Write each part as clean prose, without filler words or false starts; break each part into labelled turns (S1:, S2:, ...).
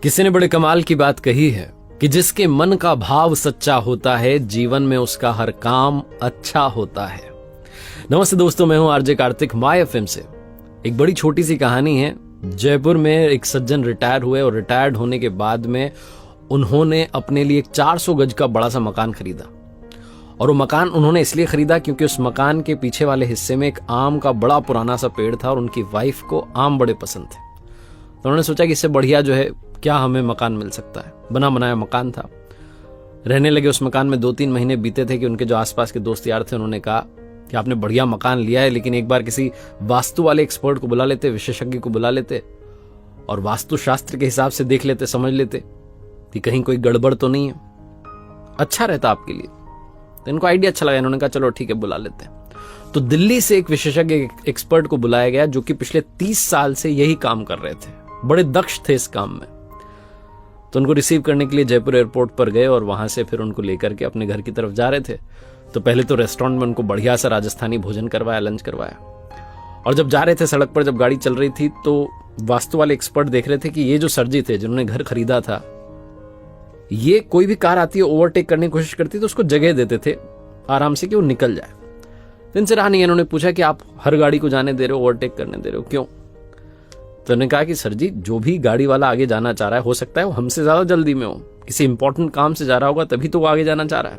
S1: किसी ने बड़े कमाल की बात कही है कि जिसके मन का भाव सच्चा होता है जीवन में उसका हर काम अच्छा होता है। नमस्ते दोस्तों, मैं हूं आरजे कार्तिक माय एफएम से। एक बड़ी छोटी सी कहानी है। जयपुर में एक सज्जन रिटायर हुए और रिटायर्ड होने के बाद में उन्होंने अपने लिए एक 400 गज का बड़ा सा मकान खरीदा। और वो मकान उन्होंने इसलिए खरीदा क्योंकि उस मकान के पीछे वाले हिस्से में एक आम का बड़ा पुराना सा पेड़ था और उनकी वाइफ को आम बड़े पसंद थे। तो उन्होंने सोचा कि इससे बढ़िया जो है क्या हमें मकान मिल सकता है। बना बनाया मकान था। रहने लगे उस मकान में। 2-3 महीने बीते थे कि उनके जो आसपास के दोस्त यार थे उन्होंने कहा कि आपने बढ़िया मकान लिया है, लेकिन एक बार किसी वास्तु वाले एक्सपर्ट को बुला लेते, विशेषज्ञ को बुला लेते और वास्तु शास्त्र के हिसाब से देख लेते, समझ लेते कि कहीं कोई गड़बड़ तो नहीं है, अच्छा रहता आपके लिए। तो इनको आइडिया अच्छा लगा। इन्होंने कहा चलो ठीक है, बुला लेते हैं। तो दिल्ली से एक विशेषज्ञ एक्सपर्ट को बुलाया गया जो कि पिछले 30 साल से यही काम कर रहे थे, बड़े दक्ष थे इस काम में। तो उनको रिसीव करने के लिए जयपुर एयरपोर्ट पर गए और वहां से फिर उनको लेकर के अपने घर की तरफ जा रहे थे। तो पहले तो रेस्टोरेंट में उनको बढ़िया सा राजस्थानी भोजन करवाया, लंच करवाया। और जब जा रहे थे सड़क पर, जब गाड़ी चल रही थी, तो वास्तु वाले एक्सपर्ट देख रहे थे कि ये जो सर जी थे जिन्होंने घर खरीदा था, ये कोई भी कार आती है ओवरटेक करने की कोशिश करती तो उसको जगह देते थे आराम से कि वो निकल जाए। तो इनसे रहा नहीं। इन्होंने पूछा कि आप हर गाड़ी को जाने दे रहे हो, ओवरटेक करने दे रहे हो, क्यों? तो उन्होंने कहा कि सर जी, जो भी गाड़ी वाला आगे जाना चाह रहा है, हो सकता है वो हमसे ज्यादा जल्दी में हो, किसी इंपॉर्टेंट काम से जा रहा होगा, तभी तो वो आगे जाना चाह रहा है।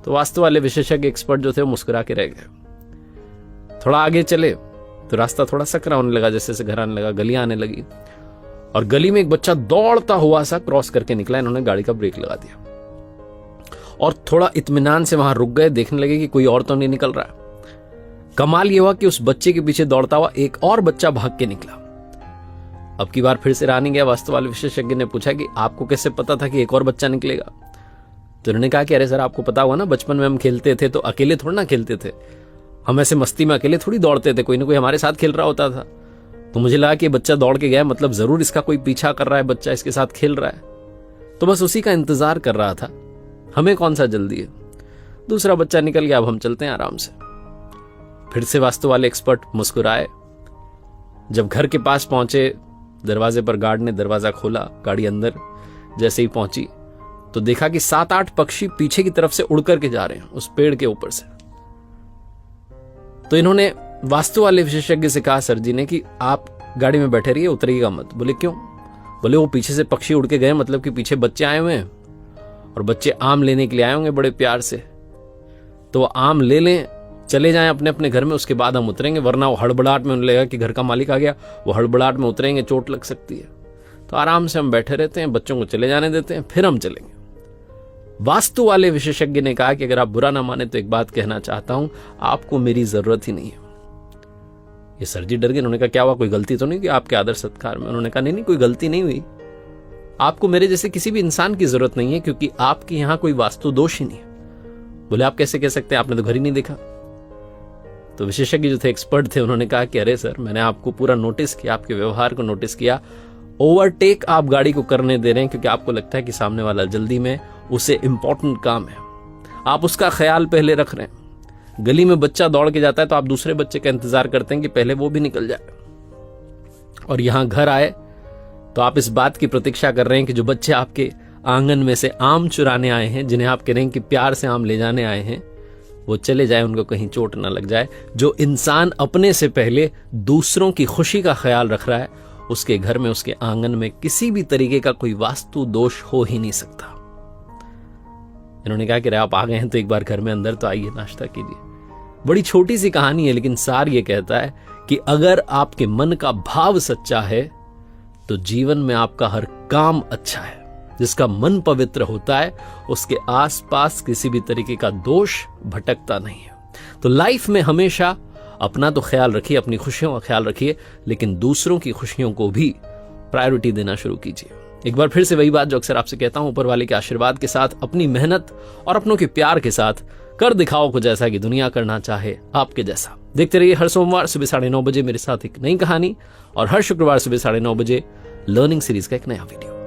S1: तो वास्तु वाले विशेषज्ञ एक्सपर्ट जो थे वो मुस्कुरा के रह गए। थोड़ा आगे चले तो रास्ता थोड़ा सकरा होने लगा, जैसे जैसे घर आने लगा, गलियां आने लगी और गली में एक बच्चा दौड़ता हुआ सा क्रॉस करके निकला। इन्होंने गाड़ी का ब्रेक लगा दिया और थोड़ा इत्मीनान से वहां रुक गए, देखने लगे कि कोई और तो नहीं निकल रहा है। कमाल ये हुआ कि उस बच्चे के पीछे दौड़ता हुआ एक और बच्चा भाग के निकला। अब की बार फिर से रहा नहीं गया। वास्तु वाले विशेषज्ञ ने पूछा कि आपको कैसे पता था कि एक और बच्चा निकलेगा? तो उन्होंने कहा कि अरे सर, आपको पता हुआ ना, बचपन में हम खेलते थे तो अकेले थोड़ा ना खेलते थे, हम ऐसे मस्ती में अकेले थोड़ी दौड़ते थे, कोई ना कोई हमारे साथ खेल रहा होता था। तो मुझे लगा कि बच्चा दौड़ के गया, मतलब जरूर इसका कोई पीछा कर रहा है, बच्चा इसके साथ खेल रहा है, तो बस उसी का इंतजार कर रहा था, हमें कौन सा जल्दी है। दूसरा बच्चा निकल गया, अब हम चलते हैं आराम से। फिर से वास्तु वाले एक्सपर्ट मुस्कुराए। जब घर के पास पहुंचे, दरवाजे पर गार्ड ने दरवाजा खोला। गाड़ी अंदर जैसे ही पहुंची तो देखा कि 7-8 पक्षी पीछे की तरफ से उड़ करके जा रहे हैं उस पेड़ के ऊपर से। तो इन्होंने वास्तु वाले विशेषज्ञ से कहा सर जी ने कि आप गाड़ी में बैठे रहिए, उतरिएगा मत। बोले क्यों? बोले वो पीछे से पक्षी उड़ के गए, मतलब कि पीछे बच्चे आए हुए हैं और बच्चे आम लेने के लिए आए होंगे बड़े प्यार से, तो वो आम ले लें, चले जाएं अपने अपने घर में, उसके बाद हम उतरेंगे, वरना वो हड़बड़ाहट में उन्हें लगेगा कि घर का मालिक आ गया, वो हड़बड़ाहट में उतरेंगे, चोट लग सकती है। तो आराम से हम बैठे रहते हैं, बच्चों को चले जाने देते हैं, फिर हम चलेंगे। वास्तु वाले विशेषज्ञ ने कहा कि अगर आप बुरा ना माने तो एक बात कहना चाहता हूं, आपको मेरी जरूरत ही नहीं है। ये सर जी डर गए। उन्होंने कहा क्या हुआ, कोई गलती तो नहीं की आपके आदर सत्कार में? उन्होंने कहा नहीं, कोई गलती नहीं हुई। आपको मेरे जैसे किसी भी इंसान की जरूरत नहीं है, क्योंकि आपके यहां कोई वास्तु दोष ही नहीं है। बोले आप कैसे कह सकते हैं, आपने तो घर ही नहीं देखा। तो विशेषज्ञ जो थे, एक्सपर्ट थे, उन्होंने कहा कि अरे सर, मैंने आपको पूरा नोटिस किया, आपके व्यवहार को नोटिस किया। ओवरटेक आप गाड़ी को करने दे रहे हैं क्योंकि आपको लगता है कि सामने वाला जल्दी में, उसे इंपॉर्टेंट काम है, आप उसका ख्याल पहले रख रहे हैं। गली में बच्चा दौड़ के जाता है तो आप दूसरे बच्चे का इंतजार करते हैं कि पहले वो भी निकल जाए। और यहां घर आए तो आप इस बात की प्रतीक्षा कर रहे हैं कि जो बच्चे आपके आंगन में से आम चुराने आए हैं, जिन्हें आप कह रहे हैं कि प्यार से आम ले जाने आए हैं, वो चले जाए, उनको कहीं चोट ना लग जाए। जो इंसान अपने से पहले दूसरों की खुशी का ख्याल रख रहा है, उसके घर में, उसके आंगन में किसी भी तरीके का कोई वास्तु दोष हो ही नहीं सकता। इन्होंने कहा कि आप आ गए हैं तो एक बार घर में अंदर तो आइए, नाश्ता कीजिए। बड़ी छोटी सी कहानी है, लेकिन सार ये कहता है कि अगर आपके मन का भाव सच्चा है तो जीवन में आपका हर काम अच्छा है। जिसका मन पवित्र होता है उसके आसपास किसी भी तरीके का दोष भटकता नहीं है। तो लाइफ में हमेशा अपना तो ख्याल रखिए, अपनी खुशियों का ख्याल रखिए, लेकिन दूसरों की खुशियों को भी प्रायोरिटी देना शुरू कीजिए। एक बार फिर से वही बात जो अक्सर आपसे कहता हूं, ऊपर वाले के आशीर्वाद के साथ, अपनी मेहनत और अपनों के प्यार के साथ कर दिखाओ कुछ ऐसा कि दुनिया करना चाहे आपके जैसा। देखते रहिए हर सोमवार सुबह 9:30 बजे मेरे साथ एक नई कहानी, और हर शुक्रवार सुबह 9:30 बजे लर्निंग सीरीज का एक नया वीडियो।